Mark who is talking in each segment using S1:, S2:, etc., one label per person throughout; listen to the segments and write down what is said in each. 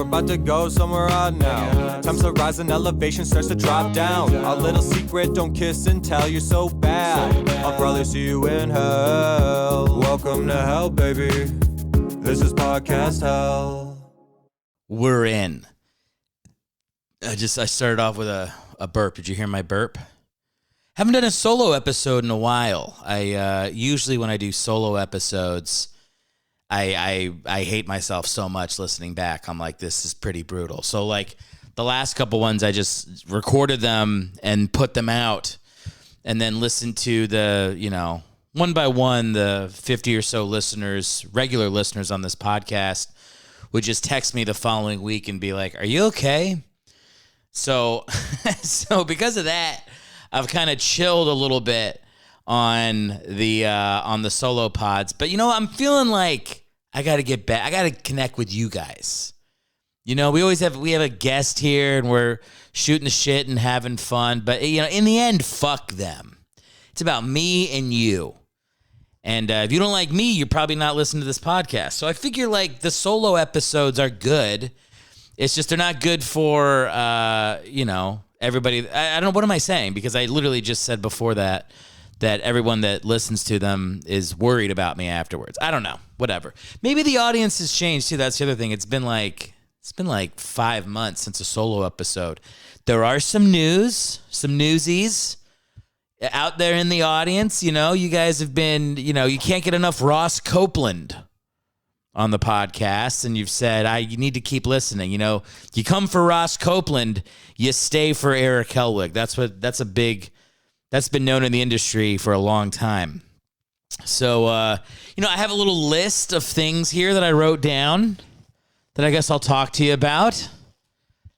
S1: we're about to go somewhere odd now. Times to rise and elevation starts to drop down. Our little secret, don't kiss and tell, you're so bad. I'll probably see you in hell. Welcome to hell, baby. This is podcast hell.
S2: We're in. I started off with a burp. Did you hear my burp? Haven't done a solo episode in a while. I usually when I do solo episodes, I hate myself so much listening back. I'm like, this is pretty brutal. So like the last couple ones, I just recorded them and put them out and then listened to the, one by one, the 50 or so listeners, regular listeners on this podcast would just text me the following week and be like, are you okay? So because of that, I've kind of chilled a little bit on the solo pods. But I'm feeling like I got to get back. I got to connect with you guys. We have a guest here and we're shooting the shit and having fun. But in the end, fuck them. It's about me and you. And if you don't like me, you're probably not listening to this podcast. So I figure like the solo episodes are good. It's just they're not good for, everybody. I don't know. What am I saying? Because I literally just said before that everyone that listens to them is worried about me afterwards. I don't know. Whatever. Maybe the audience has changed too. That's the other thing. It's been like 5 months since a solo episode. There are some newsies out there in the audience. You guys have been, you can't get enough Ross Copeland on the podcast, and you've said, you need to keep listening. You come for Ross Copeland, you stay for Erick Hellwig. That's been known in the industry for a long time. So, I have a little list of things here that I wrote down that I guess I'll talk to you about.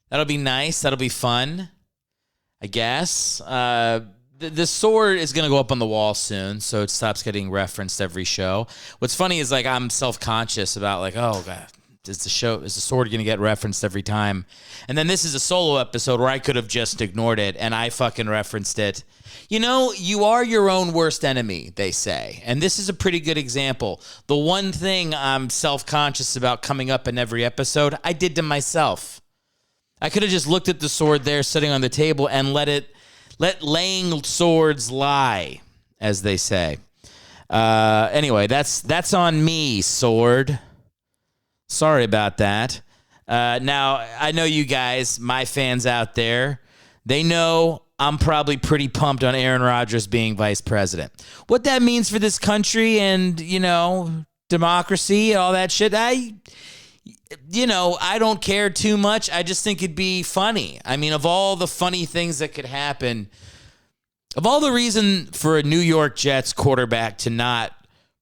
S2: That'll be nice. That'll be fun, I guess. The sword is going to go up on the wall soon, so it stops getting referenced every show. What's funny is like I'm self-conscious about like, oh God, is the sword going to get referenced every time? And then this is a solo episode where I could have just ignored it, and I fucking referenced it. You are your own worst enemy, they say. And this is a pretty good example. The one thing I'm self-conscious about coming up in every episode, I did to myself. I could have just looked at the sword there sitting on the table and let laying swords lie, as they say. Anyway, that's on me, sword. Sorry about that. Now, I know you guys, my fans out there, they know I'm probably pretty pumped on Aaron Rodgers being vice president. What that means for this country and, democracy and all that shit, I don't care too much. I just think it'd be funny. I mean, of all the funny things that could happen, of all the reason for a New York Jets quarterback to not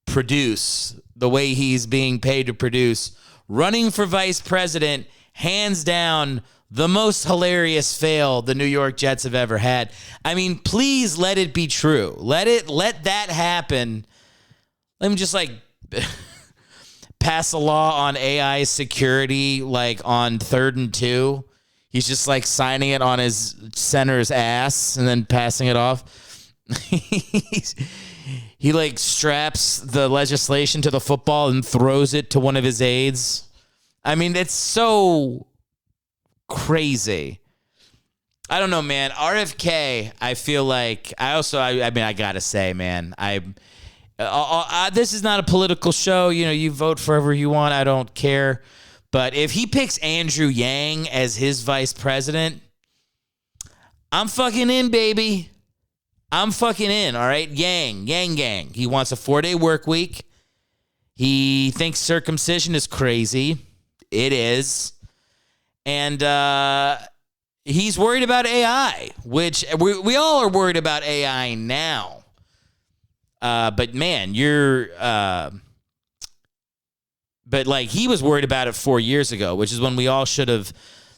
S2: produce the way he's being paid to produce, running for vice president, hands down, the most hilarious fail the New York Jets have ever had. I mean, please let it be true. Let that happen. Let me just pass a law on AI security, like on 3rd and 2. He's just like signing it on his center's ass and then passing it off. He like straps the legislation to the football and throws it to one of his aides. I mean, it's so crazy. I don't know, man. RFK, I feel like I gotta say, man, this is not a political show. You vote for whoever you want. I don't care. But if he picks Andrew Yang as his vice president, I'm fucking in, baby. I'm fucking in, all right? Yang Gang. He wants a 4-day work week. He thinks circumcision is crazy. It is. And he's worried about AI, which we all are worried about AI now. But man, but like he was worried about it 4 years ago, which is when we all should have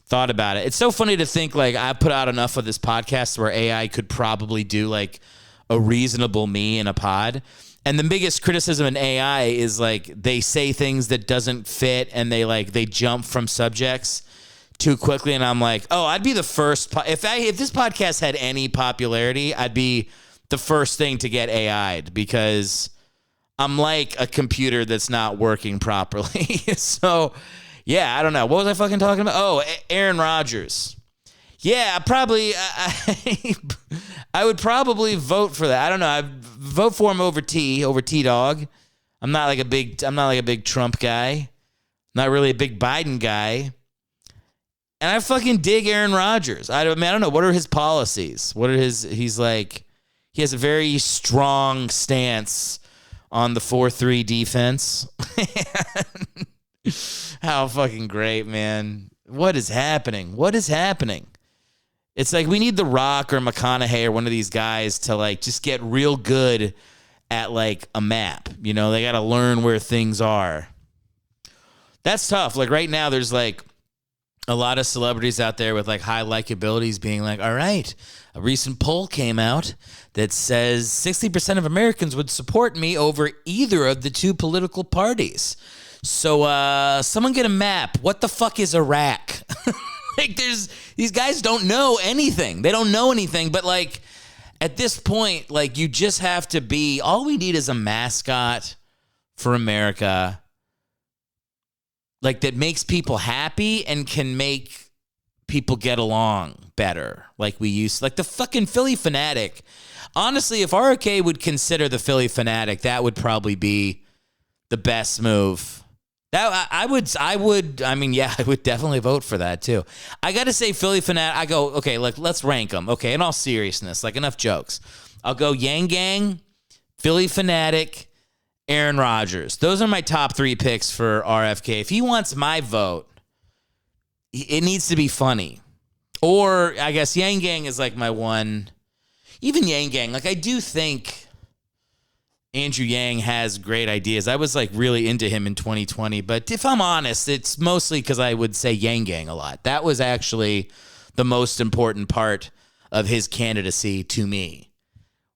S2: thought about it. It's so funny to think like I put out enough of this podcast where AI could probably do like a reasonable me in a pod. And the biggest criticism in AI is like they say things that doesn't fit and they jump from subjects too quickly. And I'm like, oh, I'd be the first. If this podcast had any popularity, I'd be the first thing to get AI'd because I'm like a computer that's not working properly. So, Yeah, I don't know. What was I fucking talking about? Oh, Aaron Rodgers. Yeah, probably. I would probably vote for that. I don't know. I'd vote for him over T-Dog. I'm not like a big Trump guy. Not really a big Biden guy. And I fucking dig Aaron Rodgers. I don't know. What are his policies? He has a very strong stance on the 4-3 defense. How fucking great, man. What is happening? It's like we need The Rock or McConaughey or one of these guys to like just get real good at like a map. They got to learn where things are. That's tough. Like right now there's like a lot of celebrities out there with like high likabilities being like, all right, a recent poll came out that says 60% of Americans would support me over either of the two political parties. So someone get a map. What the fuck is Iraq? Like these guys don't know anything. They don't know anything. But like at this point, like you just have to be, all we need is a mascot for America. Like that makes people happy and can make people get along better. Like we used, like the fucking Philly Phanatic. Honestly, if RFK would consider the Philly Phanatic, that would probably be the best move. I would definitely vote for that too. I got to say Philly Phanatic, I go, okay, like let's rank them. Okay, in all seriousness, like enough jokes. I'll go Yang Gang, Philly Phanatic, Aaron Rodgers. Those are my top 3 picks for RFK. If he wants my vote, it needs to be funny. Or I guess Yang Gang is like my one. Even Yang Gang, like I do think Andrew Yang has great ideas. I was like really into him in 2020, but if I'm honest, it's mostly because I would say Yang Gang a lot. That was actually the most important part of his candidacy to me,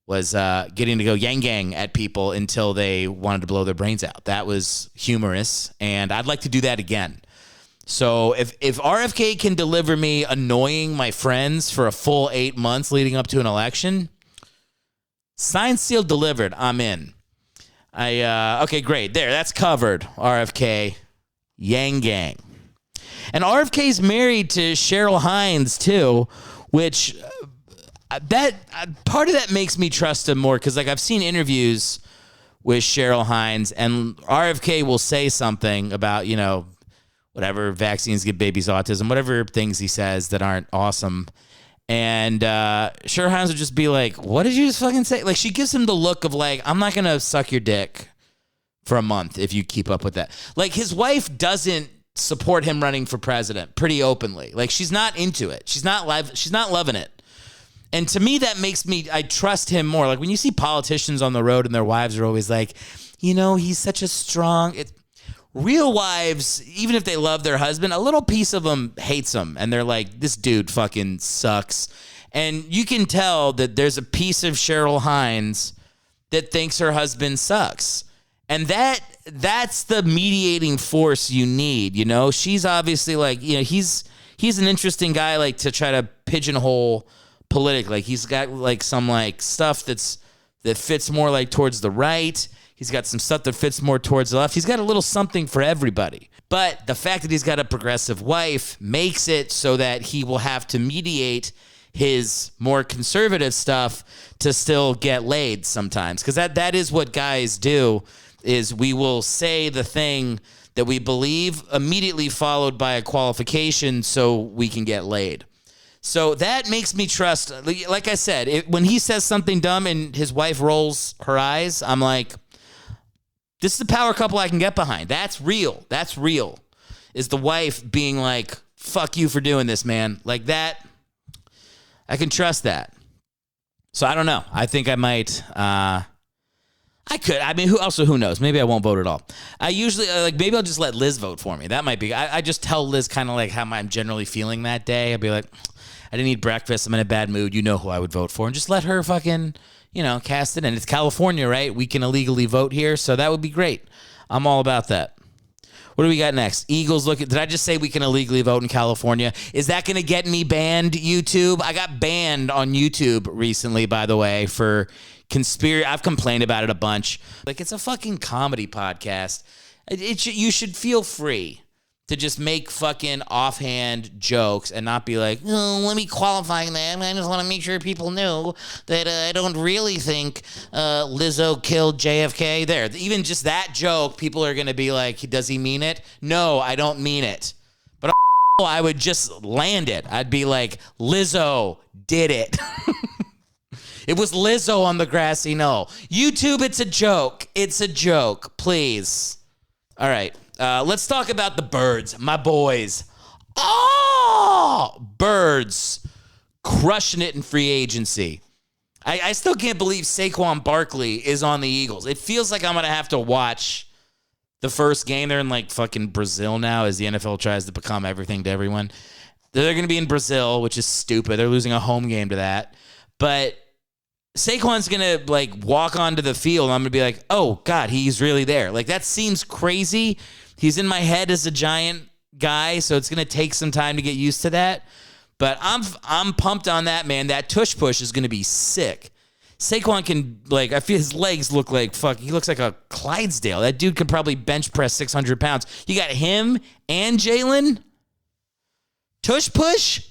S2: was getting to go Yang Gang at people until they wanted to blow their brains out. That was humorous, and I'd like to do that again. So if RFK can deliver me annoying my friends for a full 8 months leading up to an election, signed, sealed, delivered, I'm in. Okay, great. There, that's covered. RFK, Yang Gang. And RFK's married to Cheryl Hines, too, which that part of that makes me trust him more because, like, I've seen interviews with Cheryl Hines, and RFK will say something about, whatever, vaccines give babies autism, whatever things he says that aren't awesome. And Cheryl Hines would just be like, what did you just fucking say? Like, she gives him the look of like, I'm not going to suck your dick for a month if you keep up with that. Like, his wife doesn't support him running for president pretty openly. Like, she's not into it. She's not loving it. And to me, that makes I trust him more. Like, when you see politicians on the road and their wives are always like, he's such a strong... Real wives, even if they love their husband, a little piece of them hates them. And they're like, this dude fucking sucks. And you can tell that there's a piece of Cheryl Hines that thinks her husband sucks. And that's the mediating force you need, She's obviously like, he's an interesting guy, like, to try to pigeonhole politically. Like, he's got, like, some, like, stuff that fits more, like, towards the right. He's got some stuff that fits more towards the left. He's got a little something for everybody. But the fact that he's got a progressive wife makes it so that he will have to mediate his more conservative stuff to still get laid sometimes. Because that is what guys do, is we will say the thing that we believe immediately followed by a qualification so we can get laid. So that makes me trust. Like I said, when he says something dumb and his wife rolls her eyes, I'm like... This is the power couple I can get behind. That's real. That's real. Is the wife being like, fuck you for doing this, man. Like that, I can trust that. So I don't know. I think I might, I could. I mean, who knows? Maybe I won't vote at all. I usually, maybe I'll just let Liz vote for me. That might be, I just tell Liz kind of like how I'm generally feeling that day. I'll be like, I didn't eat breakfast. I'm in a bad mood. You know who I would vote for. And just let her fucking... cast it in. It's California, right? We can illegally vote here, so that would be great. I'm all about that. What do we got next? Eagles looking. Did I just say we can illegally vote in California? Is that going to get me banned, YouTube? I got banned on YouTube recently, by the way, for conspiracy. I've complained about it a bunch. Like, it's a fucking comedy podcast. You should feel free to just make fucking offhand jokes and not be like, oh, let me qualify that. I just want to make sure people know that I don't really think Lizzo killed JFK. There, even just that joke, people are going to be like, does he mean it? No, I don't mean it. But I would just land it. I'd be like, Lizzo did it. It was Lizzo on the grassy knoll. YouTube, it's a joke. It's a joke. Please. All right. Let's talk about the Birds, my boys. Oh, Birds crushing it in free agency. I still can't believe Saquon Barkley is on the Eagles. It feels like I'm going to have to watch the first game. They're in like fucking Brazil now as the NFL tries to become everything to everyone. They're going to be in Brazil, which is stupid. They're losing a home game to that. But Saquon's going to like walk onto the field. And I'm going to be like, oh, God, he's really there. Like that seems crazy. He's in my head as a giant guy, so it's going to take some time to get used to that. But I'm pumped on that, man. That tush push is going to be sick. Saquon can, like, I feel his legs look like, fuck, he looks like a Clydesdale. That dude could probably bench press 600 pounds. You got him and Jalen. Tush push?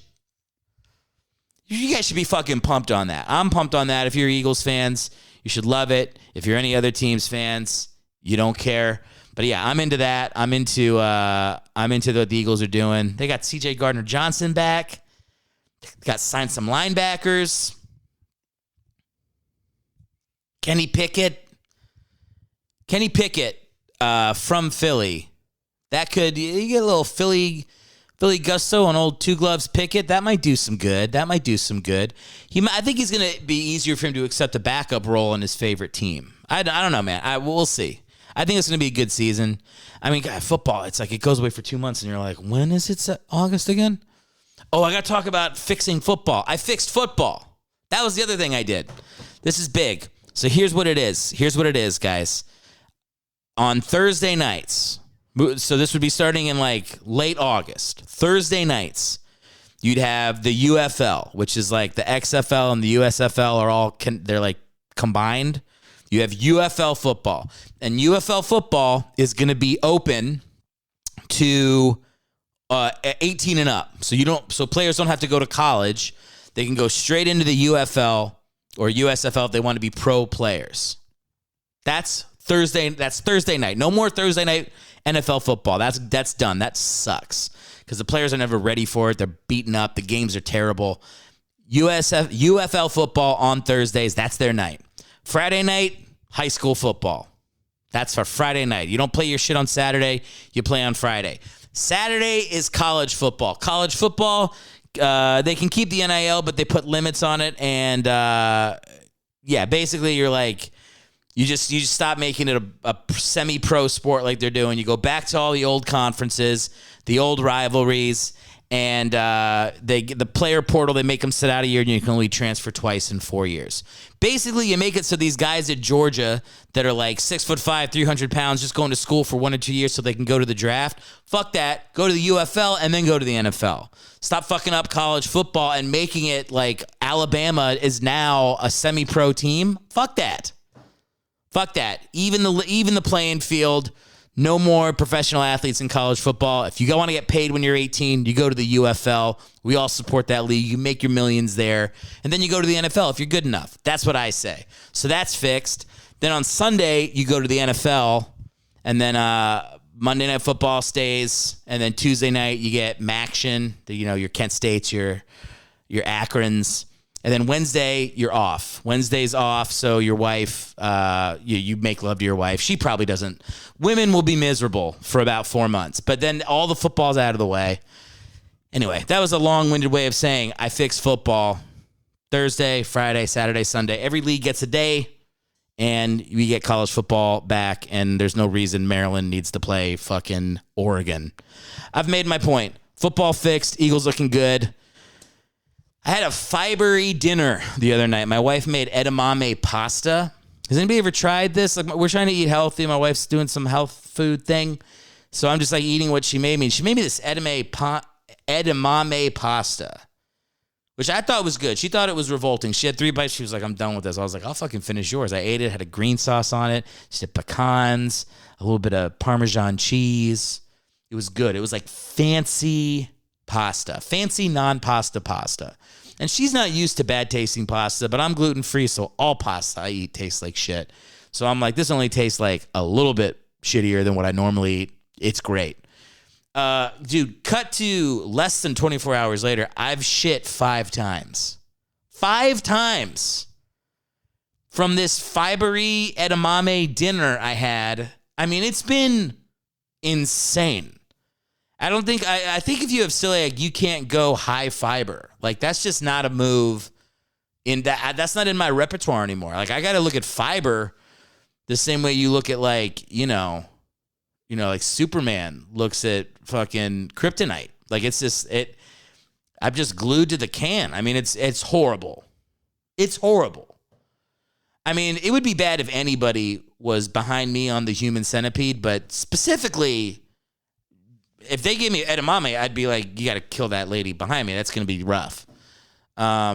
S2: You guys should be fucking pumped on that. I'm pumped on that. If you're Eagles fans, you should love it. If you're any other team's fans, you don't care. But yeah, I'm into that. I'm into what the Eagles are doing. They got C.J. Gardner-Johnson back. Got signed some linebackers. Kenny Pickett from Philly. That could, you get a little Philly gusto on old two gloves Pickett. That might do some good. I think he's going to be easier for him to accept a backup role in his favorite team. I don't know, man. We'll see. I think it's going to be a good season. I mean, God, football, it's like it goes away for 2 months, and you're like, when is it August again? Oh, I got to talk about fixing football. I fixed football. That was the other thing I did. This is big. So here's what it is, guys. On Thursday nights, so this would be starting in like late August, Thursday nights, you'd have the UFL, which is like the XFL and the USFL are all, they're like combined. You have UFL football, and UFL football is going to be open to 18 and up. So players don't have to go to college. They can go straight into the UFL or USFL if they want to be pro players. That's Thursday night. No more Thursday night NFL football. That's done. That sucks because the players are never ready for it. They're beaten up. The games are terrible. UFL football on Thursdays. That's their night. Friday night, high school football. That's for Friday night. You don't play your shit on Saturday. You play on Friday. Saturday is college football. College football, they can keep the NIL, but they put limits on it. And, basically you're like, you just stop making it a semi-pro sport like they're doing. You go back to all the old conferences, the old rivalries, and the player portal, they make them sit out a year, and you can only transfer twice in 4 years. Basically, you make it so these guys at Georgia that are like 6'5", 300 pounds, just going to school for 1 or 2 years so they can go to the draft. Fuck that. Go to the UFL and then go to the NFL. Stop fucking up college football and making it like Alabama is now a semi-pro team. Fuck that. Fuck that. Even the playing field. No more professional athletes in college football. If you want to get paid when you're 18, you go to the UFL. We all support that league. You make your millions there. And then you go to the NFL if you're good enough. That's what I say. So that's fixed. Then on Sunday, you go to the NFL. And then Monday Night Football stays. And then Tuesday night, you get MACtion. Your Kent States, your Akrons. And then Wednesday, you're off. Wednesday's off, so your wife, you make love to your wife. She probably doesn't. Women will be miserable for about 4 months. But then all the football's out of the way. Anyway, that was a long-winded way of saying I fixed football. Thursday, Friday, Saturday, Sunday. Every league gets a day, and we get college football back, and there's no reason Maryland needs to play fucking Oregon. I've made my point. Football fixed. Eagles looking good. I had a fibery dinner the other night. My wife made edamame pasta. Has anybody ever tried this? Like, we're trying to eat healthy. My wife's doing some health food thing. So I'm just like eating what she made me. She made me this edamame pasta, which I thought was good. She thought it was revolting. She had 3 bites. She was like, I'm done with this. I was like, I'll fucking finish yours. I ate it. Had a green sauce on it. She had pecans, a little bit of Parmesan cheese. It was good. It was like fancy pasta, fancy non-pasta pasta. And she's not used to bad tasting pasta, but I'm gluten-free, so all pasta I eat tastes like shit. So I'm like, this only tastes like a little bit shittier than what I normally eat. It's great. Dude, cut to less than 24 hours later, I've shit 5 times. 5 times. From this fibery edamame dinner I had. I mean, it's been insane. I think if you have celiac, you can't go high fiber. Like, that's just not a move that's not in my repertoire anymore. Like, I got to look at fiber the same way you look at, like, like Superman looks at fucking kryptonite. Like, it's just, I'm just glued to the can. I mean, it's horrible. It's horrible. I mean, it would be bad if anybody was behind me on the human centipede, but specifically, if they gave me edamame, I'd be like, you got to kill that lady behind me. That's going to be rough. I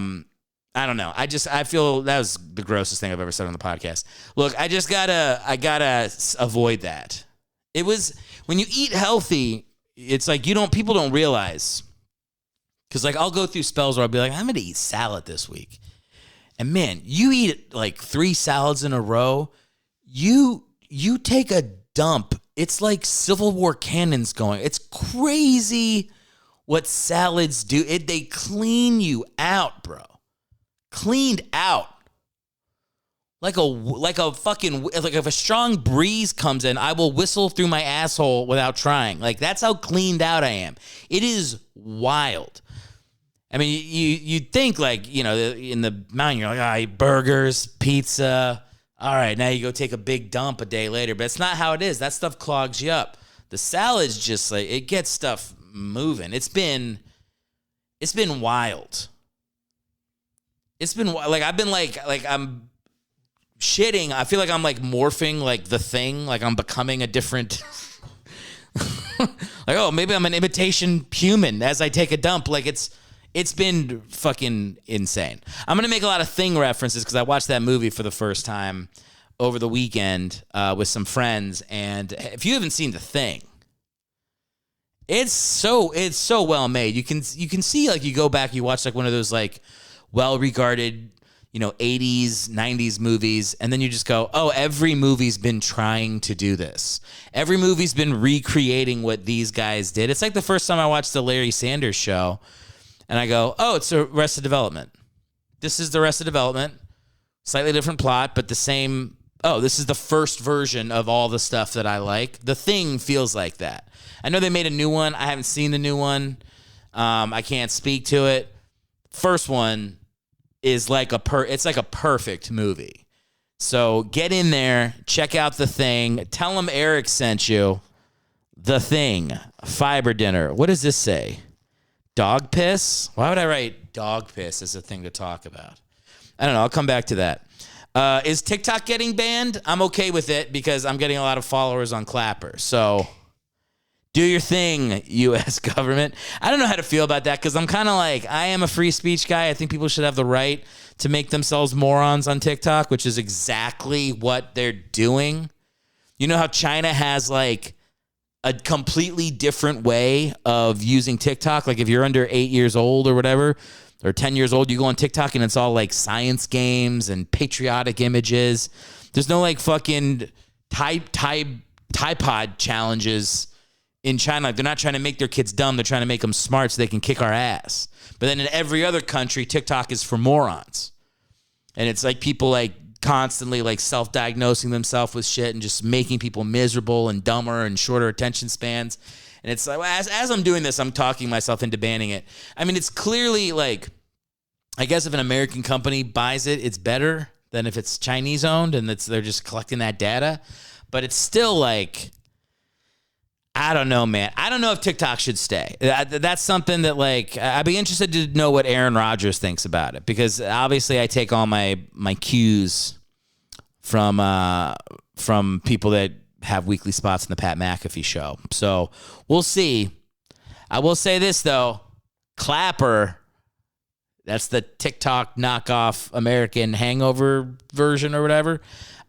S2: don't know. I feel that was the grossest thing I've ever said on the podcast. Look, I gotta avoid that. It was, when you eat healthy, it's like people don't realize. Because, like, I'll go through spells where I'll be like, I'm going to eat salad this week. And, man, you eat, like, 3 salads in a row, you take a dump. It's like Civil War cannons going. It's crazy what salads do. They clean you out, bro. Cleaned out. Like if a strong breeze comes in, I will whistle through my asshole without trying. Like, that's how cleaned out I am. It is wild. I mean, you'd think, like, in the mountain, you're like, I eat burgers, pizza. All right, now you go take a big dump a day later. But it's not how it is. That stuff clogs you up. The salad's just like, it gets stuff moving. It's been wild. It's been like, I've been like I'm shitting. I feel like I'm like morphing like the Thing. Like, I'm becoming a different, like, oh, maybe I'm an imitation human as I take a dump. Like, it's been fucking insane. I'm going to make a lot of Thing references because I watched that movie for the first time over the weekend with some friends. And if you haven't seen The Thing, it's so well made. You can see, like, you go back, you watch like one of those like well-regarded, 80s, 90s movies, and then you just go, oh, every movie's been trying to do this. Every movie's been recreating what these guys did. It's like the first time I watched the Larry Sanders Show, and I go, oh, it's Arrested Development. This is the Arrested Development. Slightly different plot, but the same. Oh, this is the first version of all the stuff that I like. The Thing feels like that. I know they made a new one. I haven't seen the new one. I can't speak to it. First one is like it's like a perfect movie. So get in there, check out The Thing. Tell them Eric sent you. The Thing, fiber dinner. What does this say? Dog piss? Why would I write dog piss as a thing to talk about? I don't know. I'll come back to that. Is TikTok getting banned? I'm okay with it because I'm getting a lot of followers on Clapper. So do your thing, U.S. government. I don't know how to feel about that because I'm kind of like, I am a free speech guy. I think people should have the right to make themselves morons on TikTok, which is exactly what they're doing. You know how China has like a completely different way of using TikTok? Like if you're under 8 years old or whatever, or 10 years old, you go on TikTok and it's all like science games and patriotic images. There's no like fucking Tide challenges in China. Like, they're not trying to make their kids dumb. They're trying to make them smart so they can kick our ass. But then in every other country, TikTok is for morons. And it's like people like constantly like self-diagnosing themselves with shit and just making people miserable and dumber and shorter attention spans. And it's like, as I'm doing this, I'm talking myself into banning it. I mean, it's clearly like, I guess if an American company buys it, it's better than if it's Chinese owned and they're just collecting that data. But it's still like, I don't know, man. I don't know if TikTok should stay. That's something that, like, I'd be interested to know what Aaron Rodgers thinks about it, because obviously I take all my cues from people that have weekly spots in the Pat McAfee show. So we'll see. I will say this though, Clapper, that's the TikTok knockoff American Hangover version or whatever.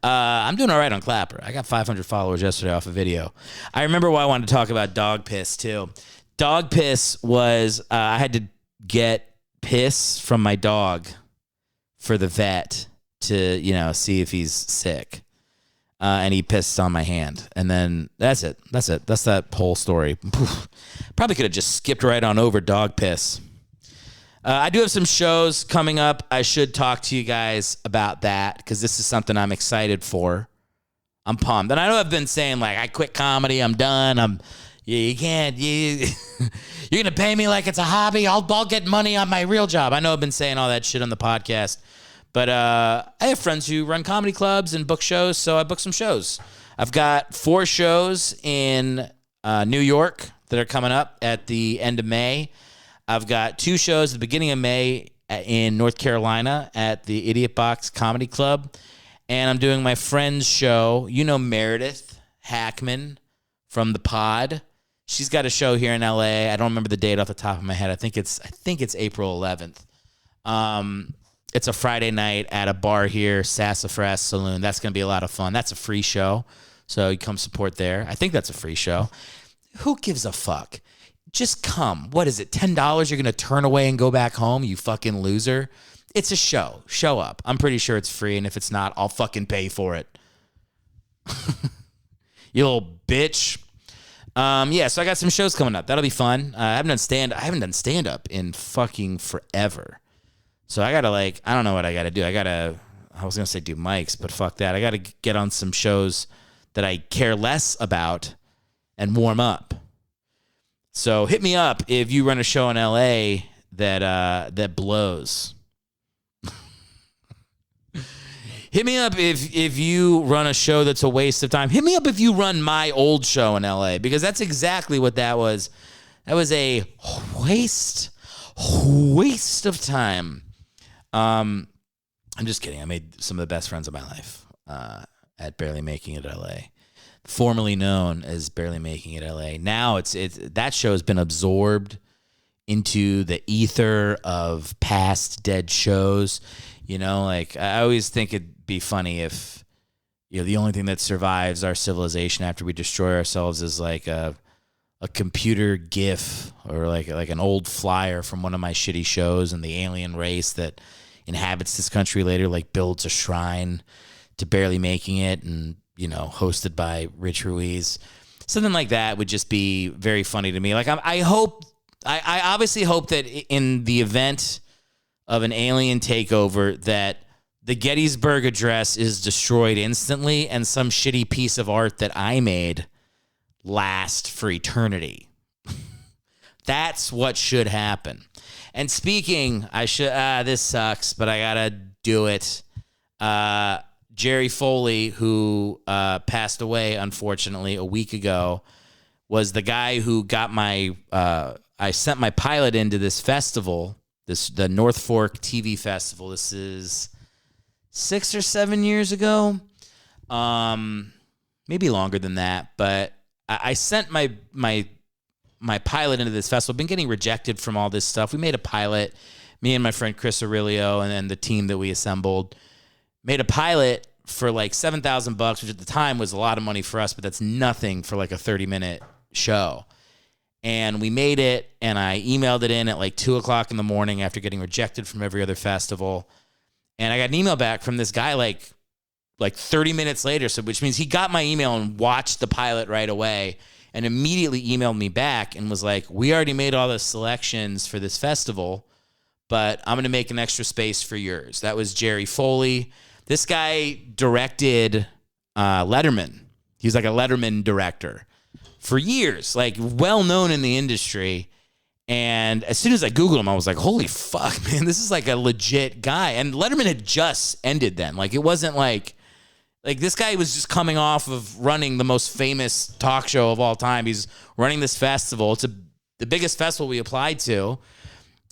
S2: I'm doing all right on Clapper. I got 500 followers yesterday off a video. I remember why I wanted to talk about dog piss, too. Dog piss was, I had to get piss from my dog for the vet to, see if he's sick. And he pissed on my hand. And then that's it. That's that whole story. Probably could have just skipped right on over dog piss. I do have some shows coming up. I should talk to you guys about that because this is something I'm excited for. I'm pumped. And I know I've been saying, like, I quit comedy. I'm done. You're going to pay me like it's a hobby. I'll get money on my real job. I know I've been saying all that shit on the podcast. But I have friends who run comedy clubs and book shows, so I book some shows. I've got 4 shows in New York that are coming up at the end of May. I've got 2 shows at the beginning of May in North Carolina at the Idiot Box Comedy Club. And I'm doing my friend's show. You know Meredith Hackman from the pod. She's got a show here in LA. I don't remember the date off the top of my head. I think it's April 11th. It's a Friday night at a bar here, Sassafras Saloon. That's going to be a lot of fun. That's a free show, so you come support there. I think that's a free show. Who gives a fuck? Just come. What is it, $10 you're going to turn away and go back home, you fucking loser? It's a show. Show up. I'm pretty sure it's free, and if it's not, I'll fucking pay for it. You little bitch. So I got some shows coming up. That'll be fun. I haven't done stand-up in fucking forever. So I gotta I don't know what I gotta do. I was gonna say do mics, but fuck that. I gotta get on some shows that I care less about and warm up. So hit me up if you run a show in LA that blows. Hit me up if you run a show that's a waste of time. Hit me up if you run my old show in LA, because that's exactly what that was. That was a waste of time. I'm just kidding. I made some of the best friends of my life at Barely Making It LA, formerly known as Barely Making It LA. Now it's that show has been absorbed into the ether of past dead shows. I always think it'd be funny if the only thing that survives our civilization after we destroy ourselves is like a computer GIF or like an old flyer from one of my shitty shows, and the alien race that inhabits this country later builds a shrine to Barely Making It, and hosted by Rich Ruiz. Something like that would just be very funny to me. I obviously hope that in the event of an alien takeover that the Gettysburg Address is destroyed instantly and some shitty piece of art that I made last for eternity. That's what should happen. And speaking, this sucks, but I gotta do it. Jerry Foley, who passed away, unfortunately, a week ago, was the guy who got I sent my pilot into this festival, the North Fork TV Festival. This is 6 or 7 years ago, maybe longer than that. But I sent my pilot into this festival. I've been getting rejected from all this stuff. We made a pilot, me and my friend Chris Aurelio, and then the team that we assembled made a pilot for $7,000, which at the time was a lot of money for us, but that's nothing for a 30-minute show. And we made it, and I emailed it in at 2:00 in the morning after getting rejected from every other festival. And I got an email back from this guy 30 minutes later, so which means he got my email and watched the pilot right away and immediately emailed me back and was like, we already made all the selections for this festival, but I'm going to make an extra space for yours. That was Jerry Foley. This guy directed Letterman. He was a Letterman director for years, well known in the industry. And as soon as I Googled him, I was like, holy fuck, man, this is a legit guy. And Letterman had just ended then. It wasn't this guy was just coming off of running the most famous talk show of all time. He's running this festival. It's the biggest festival we applied to.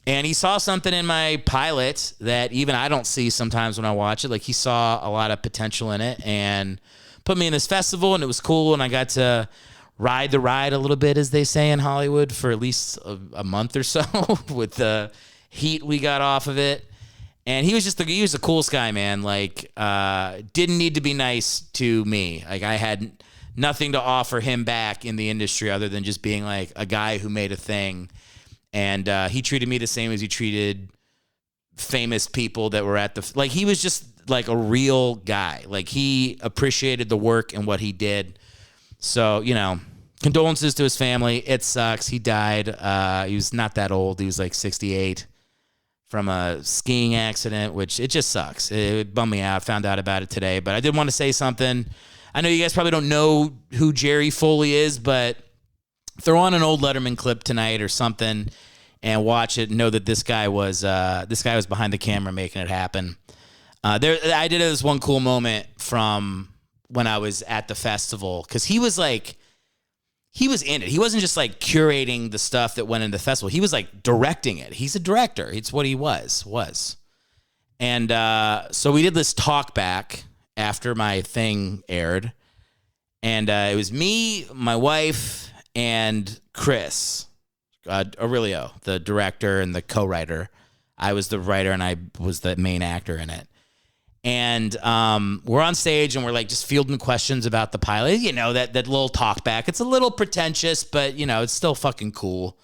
S2: And he saw something in my pilot that even I don't see sometimes when I watch it. He saw a lot of potential in it and put me in this festival, and it was cool. And I got to ride the ride a little bit, as they say in Hollywood, for at least a month or so with the heat we got off of it. And he was the coolest guy, man. Like, didn't need to be nice to me. Like, I had nothing to offer him back in the industry other than just being like a guy who made a thing. And he treated me the same as he treated famous people that were at the, like, he was just like a real guy. Like, he appreciated the work and what he did. So, you know, condolences to his family. It sucks. He died. He was not that old. He was like 68 from a skiing accident, which it just sucks. It bummed me out. Found out about it today, but I did want to say something. I know you guys probably don't know who Jerry Foley is, but throw on an old Letterman clip tonight or something and watch it and know that this guy was behind the camera making it happen. I did this one cool moment from when I was at the festival, because he was in it. He wasn't just like curating the stuff that went into the festival. He was like directing it. He's a director. It's what he was. And so we did this talk back after my thing aired. And it was me, my wife, and Chris Aurelio, the director and the co-writer. I was the writer and I was the main actor in it. And we're on stage and we're like just fielding questions about the pilot. You know, that little talk back. It's a little pretentious, but, you know, it's still fucking cool.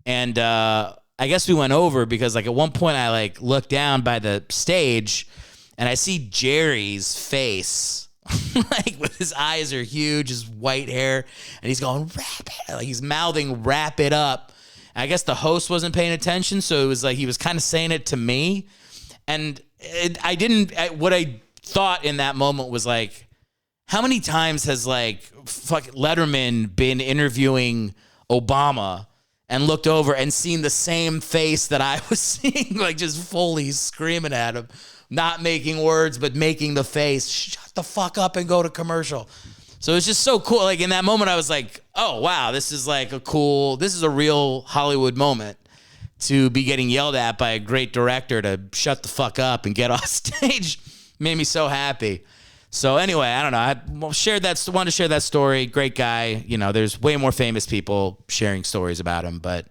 S2: And I guess we went over because, like, at one point I, like, looked down by the stage and I see Jerry's face. Like, with his eyes are huge, his white hair, and he's going, wrap it. Like, he's mouthing, wrap it up. And I guess the host wasn't paying attention, so it was like he was kind of saying it to me. And what I thought in that moment was like, how many times has like fucking Letterman been interviewing Obama and looked over and seen the same face that I was seeing, like just Foley screaming at him, not making words, but making the face, shut the fuck up and go to commercial. So it's just so cool. Like in that moment, I was like, oh, wow, this is a real Hollywood moment. To be getting yelled at by a great director to shut the fuck up and get off stage made me so happy. So anyway, I don't know. I wanted to share that story. Great guy. You know, there's way more famous people sharing stories about him. But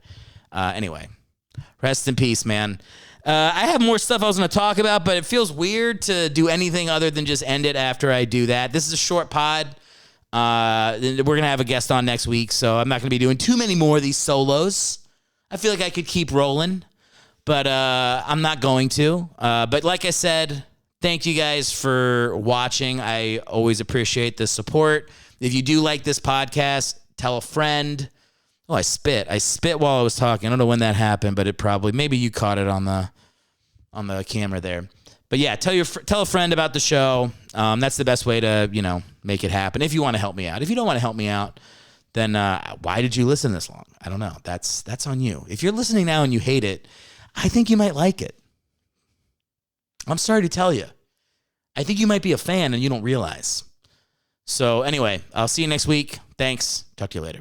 S2: anyway, rest in peace, man. I have more stuff I was going to talk about, but it feels weird to do anything other than just end it after I do that. This is a short pod. We're going to have a guest on next week, so I'm not going to be doing too many more of these solos. I feel like I could keep rolling, but I'm not going to. But like I said, thank you guys for watching. I always appreciate the support. If you do like this podcast, tell a friend. Oh, I spit while I was talking. I don't know when that happened, but maybe you caught it on the camera there. But yeah, tell a friend about the show. That's the best way to, you know, make it happen. If you want to help me out. If you don't want to help me out, then why did you listen this long? I don't know. That's on you. If you're listening now and you hate it, I think you might like it. I'm sorry to tell you. I think you might be a fan and you don't realize. So anyway, I'll see you next week. Thanks. Talk to you later.